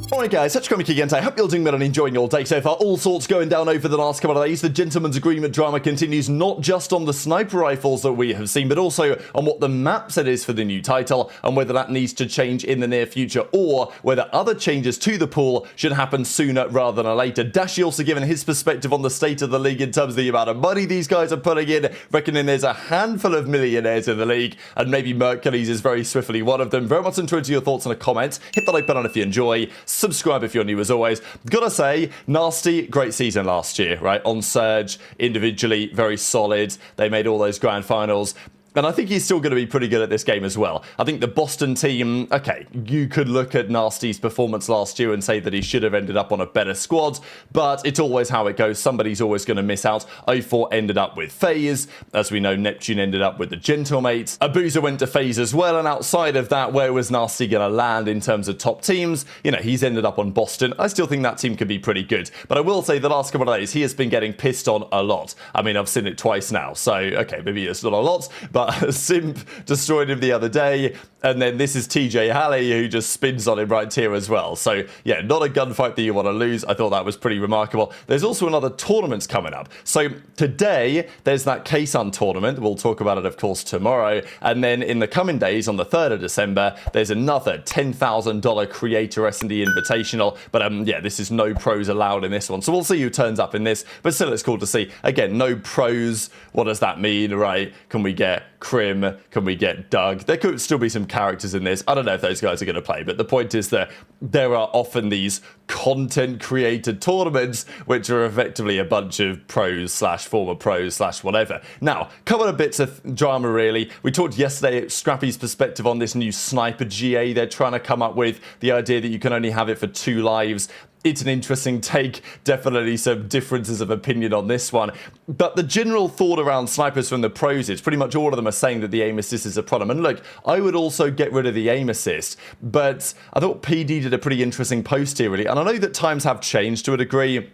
Alright guys, such Scrappy again. I hope you're doing well and enjoying your day so far. All sorts going down over the last couple of days. The gentleman's agreement drama continues not just on the sniper rifles that we have seen, but also on what the map set is for the new title and whether that needs to change in the near future or whether other changes to the pool should happen sooner rather than later. Dashy also given his perspective on the state of the league in terms of the amount of money these guys are putting in, reckoning there's a handful of millionaires in the league and maybe Mercules is very swiftly one of them. Very much into your thoughts in the comments. Hit the like button if you enjoy. Subscribe if you're new as always. Gotta say, Nasty, great season last year, right? On Surge, individually, very solid. They made all those grand finals. And I think he's still going to be pretty good at this game as well. I think the Boston team, okay, you could look at Nasty's performance last year and say that he should have ended up on a better squad, but it's always how it goes. Somebody's always going to miss out. 04 ended up with FaZe. As we know, Neptune ended up with the Gentlemates. Abuzah went to FaZe as well, and outside of that, where was Nasty going to land in terms of top teams? You know, he's ended up on Boston. I still think that team could be pretty good, but I will say the last couple of days, he has been getting pissed on a lot. I mean, I've seen it twice now, so, okay, maybe it's not a lot, but Simp destroyed him the other day, and then this is TJ Halley who just spins on him right here as well. So yeah, not a gunfight that you want to lose. I thought that was pretty remarkable. There's also another tournament coming up. So today there's that Kaysun tournament. We'll talk about it of course tomorrow, and then in the coming days on the 3rd of December there's another $10,000 creator S&D invitational, but yeah, this is no pros allowed in this one, so we'll see who turns up in this, but still it's cool to see. Again, no pros. What does that mean, right? Can we get Crim? Can we get Doug? There could still be some characters in this. I don't know if those guys are going to play, but the point is that there are often these content created tournaments which are effectively a bunch of pros slash former pros slash whatever. Now, couple of bits of drama really. We talked yesterday at Scrappy's perspective on this new sniper GA they're trying to come up with, the idea that you can only have it for 2 lives. It's an interesting take, definitely some differences of opinion on this one. But the general thought around snipers from the pros is pretty much all of them are saying that the aim assist is a problem. And look, I would also get rid of the aim assist, but I thought PD did a pretty interesting post here really. And I know that times have changed to a degree.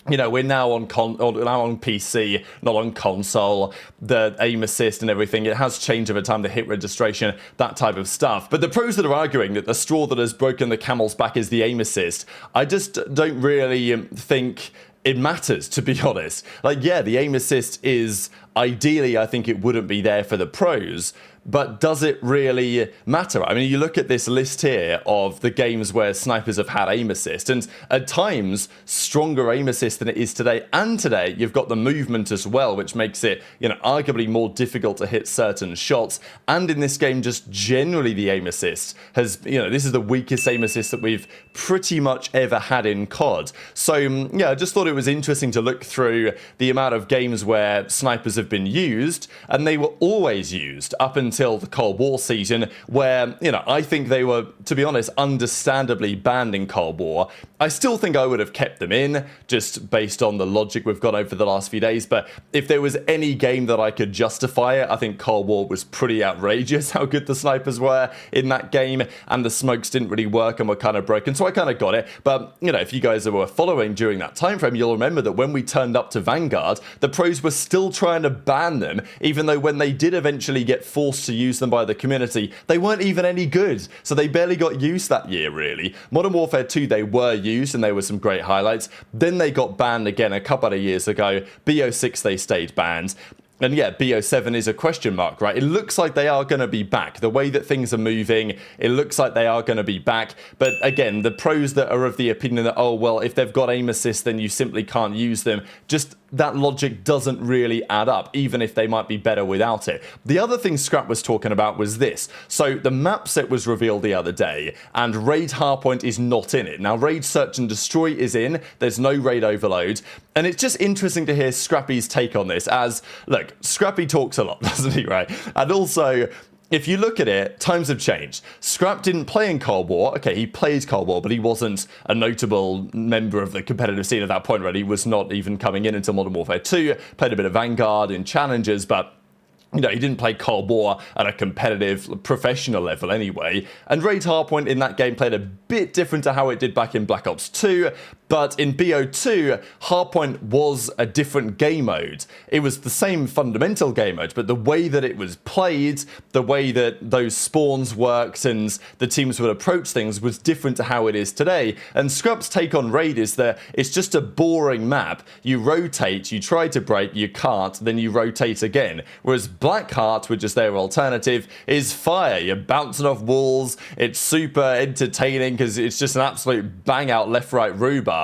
You know, we're now on PC, not on console. The aim assist and everything, it has changed over time, the hit registration, that type of stuff. But the pros that are arguing that the straw that has broken the camel's back is the aim assist, I just don't really think it matters, to be honest. Like, yeah, the aim assist is, ideally, I think it wouldn't be there for the pros, but does it really matter? I mean, you look at this list here of the games where snipers have had aim assist, and at times, stronger aim assist than it is today. And today, you've got the movement as well, which makes it, you know, arguably more difficult to hit certain shots. And in this game, just generally the aim assist has, you know, this is the weakest aim assist that we've pretty much ever had in COD. So, yeah, I just thought it was interesting to look through the amount of games where snipers have been used, and they were always used up until the Cold War season, where, you know, I think they were, to be honest, understandably banned in Cold War. I still think I would have kept them in, just based on the logic we've got over the last few days, but if there was any game that I could justify it, I think Cold War was pretty outrageous how good the snipers were in that game, and the smokes didn't really work and were kind of broken, so I kind of got it. But, you know, if you guys were following during that time frame, you'll remember that when we turned up to Vanguard, the pros were still trying to ban them, even though when they did eventually get forced to use them by the community, they weren't even any good, so they barely got used that year really. Modern Warfare 2 they were used and there were some great highlights, then they got banned again a couple of years ago. BO6 they stayed banned. And yeah, BO7 is a question mark, right? It looks like they are going to be back. The way that things are moving, it looks like they are going to be back. But again, the pros that are of the opinion that, oh, well, if they've got aim assist, then you simply can't use them, just that logic doesn't really add up, even if they might be better without it. The other thing Scrap was talking about was this. So the map set was revealed the other day, and Raid Hardpoint is not in it. Now, Raid Search and Destroy is in. There's no Raid Overload. And it's just interesting to hear Scrappy's take on this, as, look, Scrappy talks a lot, doesn't he, right? And also, if you look at it, times have changed. Scrap didn't play in Cold War. Okay, he played Cold War, but he wasn't a notable member of the competitive scene at that point, really. He was not even coming in until Modern Warfare 2, played a bit of Vanguard in Challengers, but you know, he didn't play Cold War at a competitive, professional level anyway. And Raid Hardpoint in that game played a bit different to how it did back in Black Ops 2. But in BO2, Hardpoint was a different game mode. It was the same fundamental game mode, but the way that it was played, the way that those spawns worked and the teams would approach things was different to how it is today. And Scrap's take on Raid is that it's just a boring map. You rotate, you try to break, you can't, then you rotate again. Whereas Blackheart, which is their alternative, is fire. You're bouncing off walls, it's super entertaining because it's just an absolute bang out left-right rhubarb.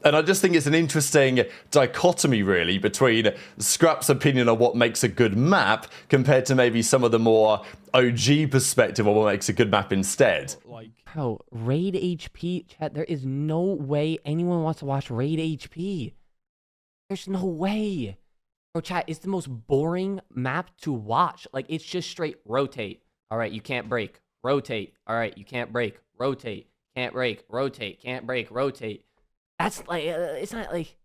And I just think it's an interesting dichotomy, really, between Scrap's opinion on what makes a good map compared to maybe some of the more OG perspective on what makes a good map instead. Bro, Raid HP, chat, there is no way anyone wants to watch Raid HP. There's no way. Bro, chat, it's the most boring map to watch. Like, it's just straight rotate. All right, you can't break. Rotate. All right, you can't break. Rotate. Can't break. Rotate. Can't break. Rotate. That's like, it's not like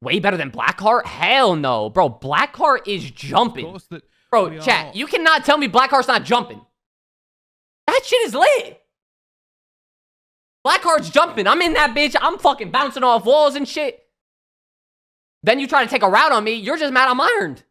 way better than Blackheart? Hell no. Bro, Blackheart is jumping. Bro, chat, you cannot tell me Blackheart's not jumping. That shit is lit. Blackheart's jumping. I'm in that bitch. I'm fucking bouncing off walls and shit. Then you try to take a route on me. You're just mad I'm ironed.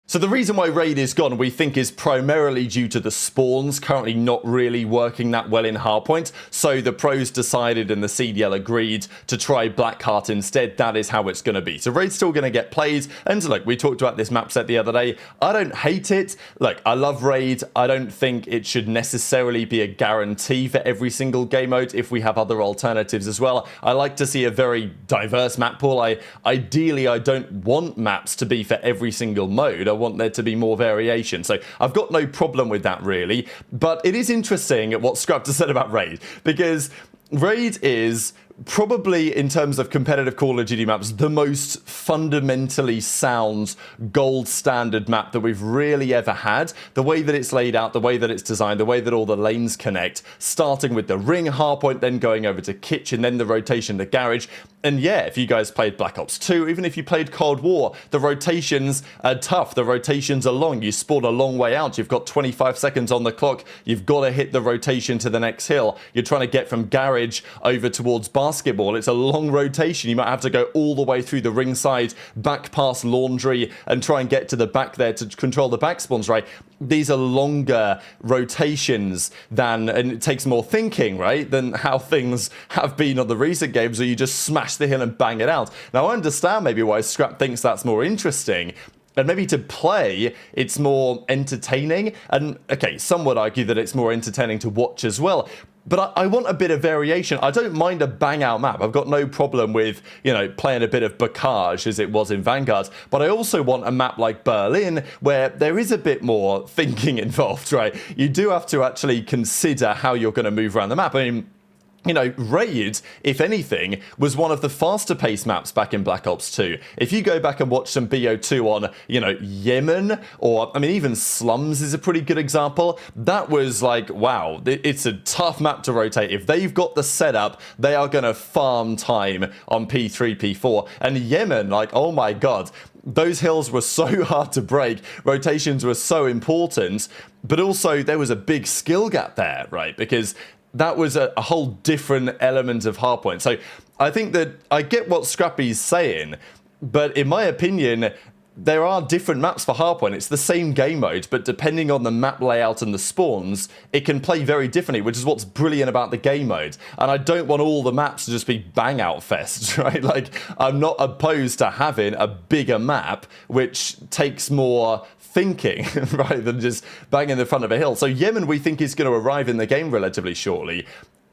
So the reason why Raid is gone, we think, is primarily due to the spawns currently not really working that well in Hardpoint. So the pros decided and the CDL agreed to try Blackheart instead. That is how it's going to be. So Raid's still going to get played. And look, we talked about this map set the other day. I don't hate it. Look, I love Raid. I don't think it should necessarily be a guarantee for every single game mode if we have other alternatives as well. I like to see a very diverse map pool. Ideally, I don't want maps to be for every single mode. I want there to be more variation. So I've got no problem with that, really. But it is interesting what Scrap just said about Raid, because Raid is probably, in terms of competitive Call of Duty maps, the most fundamentally sound gold standard map that we've really ever had. The way that it's laid out, the way that it's designed, the way that all the lanes connect, starting with the ring hardpoint, then going over to kitchen, then the rotation to garage. And yeah, if you guys played Black Ops 2, even if you played Cold War, the rotations are tough. The rotations are long. You spawn a long way out. You've got 25 seconds on the clock. You've got to hit the rotation to the next hill. You're trying to get from garage over towards basketball. It's a long rotation. You might have to go all the way through the ringside, back past laundry, and try and get to the back there to control the back spawns, right? These are longer rotations and it takes more thinking, right, than how things have been on the recent games where you just smash the hill and bang it out. Now, I understand maybe why Scrap thinks that's more interesting. And maybe to play, it's more entertaining. And, okay, some would argue that it's more entertaining to watch as well. But I want a bit of variation. I don't mind a bang-out map. I've got no problem with, you know, playing a bit of Bocage as it was in Vanguard. But I also want a map like Berlin where there is a bit more thinking involved, right? You do have to actually consider how you're going to move around the map. I mean, you know, Raid, if anything, was one of the faster paced maps back in Black Ops 2. If you go back and watch some BO2 on, you know, Yemen, or, I mean, even Slums is a pretty good example, that was like, wow, it's a tough map to rotate. If they've got the setup, they are going to farm time on P3, P4. And Yemen, like, oh my god, those hills were so hard to break. Rotations were so important, but also there was a big skill gap there, right? Because that was a whole different element of Hardpoint. So I think that I get what Scrappy's saying, but in my opinion, there are different maps for Hardpoint. It's the same game mode, but depending on the map layout and the spawns, it can play very differently, which is what's brilliant about the game mode. And I don't want all the maps to just be bang-out fests, right? Like, I'm not opposed to having a bigger map, which takes more thinking rather than just banging the front of a hill. So Yemen, we think, is going to arrive in the game relatively shortly.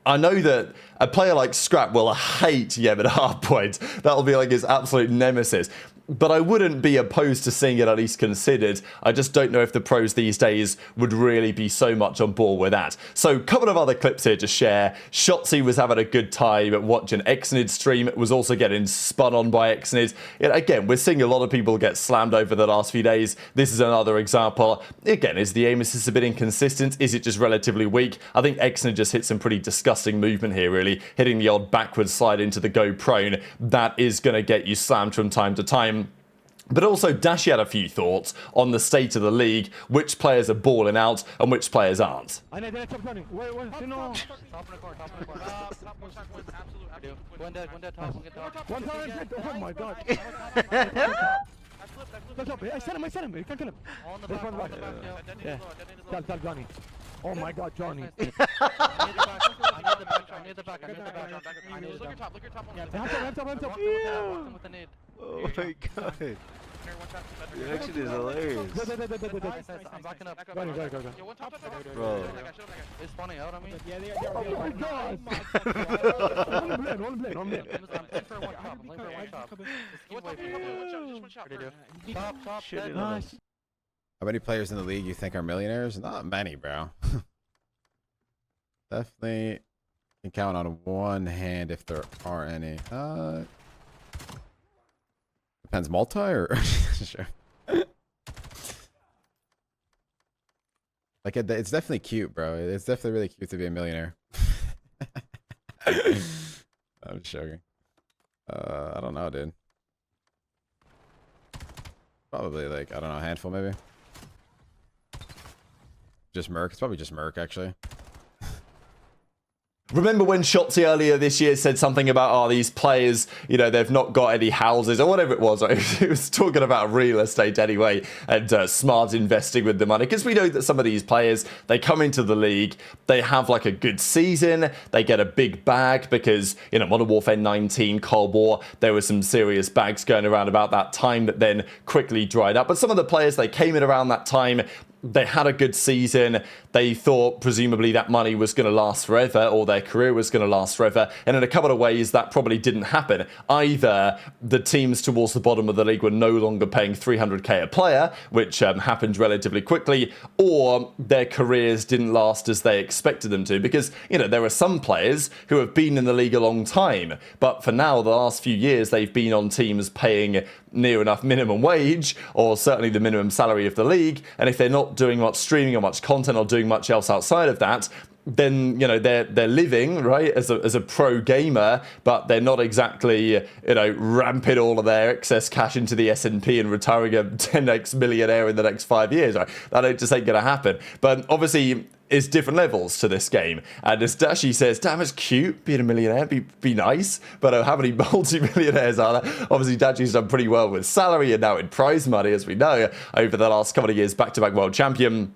I know that a player like Scrap will hate Yemen Hardpoint. That'll be like his absolute nemesis. But I wouldn't be opposed to seeing it at least considered. I just don't know if the pros these days would really be so much on board with that. So a couple of other clips here to share. Shotzzy was having a good time at watching Xnid stream. Was also getting spun on by Xnid. Again, we're seeing a lot of people get slammed over the last few days. This is another example. Again, is the aim assist a bit inconsistent? Is it just relatively weak? I think Xnid just hit some pretty disgusting movement here, really. Hitting the old backward slide into the go prone. That is going to get you slammed from time to time. But also, Dashy had a few thoughts on the state of the league, which players are balling out and which players aren't. I know, top running. Wait, no. One time, oh my god. I said him, you can't kill him. This one right. Yeah. Tell Johnny. Oh my god, Johnny. I need the back. Look your top. Hands up. Oh my god. Your action is hilarious. I'm backing up. Go. Bro. It's spawning out on me. Oh my god. One blade. I'm in for one shot. Top. Shit, Nice. How many players in the league you think are millionaires? Not many, bro. Definitely can count on one hand if there are any. Depends multi or sure. Like it's definitely cute, bro. It's definitely really cute to be a millionaire. I'm joking. I don't know, dude. Probably like, I don't know, a handful maybe. Just Merc. It's probably just Merc actually. Remember when Shotzzy earlier this year said something about, these players, you know, they've not got any houses or whatever it was. Right? He was talking about real estate anyway and smart investing with the money. Because we know that some of these players, they come into the league, they have like a good season, they get a big bag because, you know, Modern Warfare 19, Cold War, there were some serious bags going around about that time that then quickly dried up. But some of the players, they came in around that time, they had a good season. They thought presumably that money was going to last forever or their career was going to last forever. And in a couple of ways, that probably didn't happen. Either the teams towards the bottom of the league were no longer paying 300k a player, which happened relatively quickly, or their careers didn't last as they expected them to. Because, you know, there are some players who have been in the league a long time, but for now, the last few years, they've been on teams paying near enough minimum wage, or certainly the minimum salary of the league. And if they're not doing much streaming or much content or doing much else outside of that, then, you know, they're living, right, as a pro gamer, but they're not exactly, you know, ramping all of their excess cash into the S&P and retiring a 10x millionaire in the next 5 years, right? That just ain't gonna happen. But obviously, it's different levels to this game. And as Dashy says, damn, it's cute being a millionaire, be nice. But how many multi-millionaires are there? Obviously, Dashy's done pretty well with salary and now in prize money, as we know, over the last couple of years, back-to-back world champion.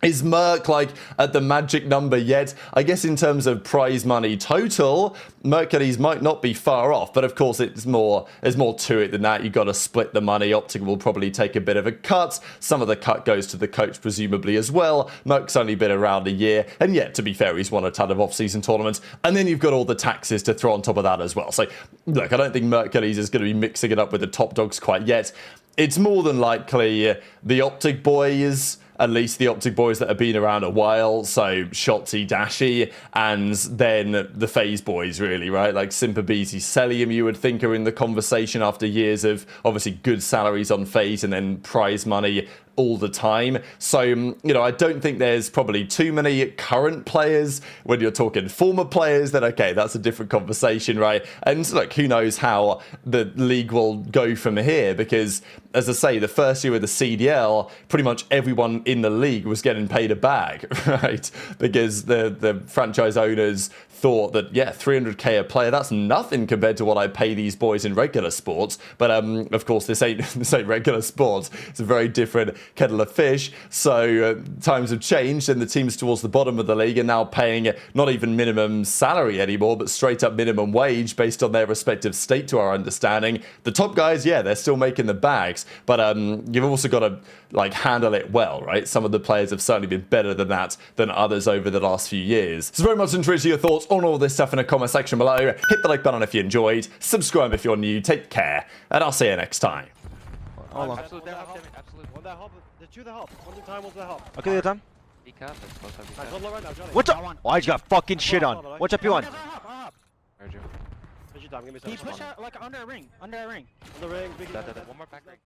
Is Merc like at the magic number yet? I guess in terms of prize money total, Mercules might not be far off, but of course there's more to it than that. You've got to split the money. OpTic will probably take a bit of a cut. Some of the cut goes to the coach presumably as well. Merc's only been around a year, and yet, to be fair, he's won a ton of off-season tournaments. And then you've got all the taxes to throw on top of that as well. So look, I don't think Mercules is going to be mixing it up with the top dogs quite yet. It's more than likely the OpTic boys, at least the OpTic boys that have been around a while, so Shotzzy, Dashy, and then the FaZe boys, really, right? Like Simp, aBeZy, Celium, you would think, are in the conversation after years of obviously good salaries on FaZe and then prize money all the time. So, you know, I don't think there's probably too many current players. When you're talking former players, then okay, that's a different conversation, right? And look, who knows how the league will go from here, because as I say, the first year with the CDL, pretty much everyone in the league was getting paid a bag, right? Because the franchise owners thought that, yeah, 300k a player, that's nothing compared to what I pay these boys in regular sports. But of course, this ain't regular sports. It's a very different kettle of fish. So times have changed, and the teams towards the bottom of the league are now paying not even minimum salary anymore, but straight up minimum wage based on their respective state, to our understanding. The top guys, yeah, they're still making the bags, but you've also got to like handle it well, right? Some of the players have certainly been better than that than others over the last few years. So very much interested in your thoughts on all this stuff in the comment section below. Hit the like button if you enjoyed, subscribe if you're new, take care, and I'll see you next time. Hold on. Absolutely. One that help, the two that help. One at a time, one that help. Okay, you're done. Be careful. Nice, one low right now, Johnny. What's up? Oh, I just got fucking shit on. What's up, you on? Heard you. Where's your time? Give me Can some. you push out like under a ring? On the ring, big. One more back ring.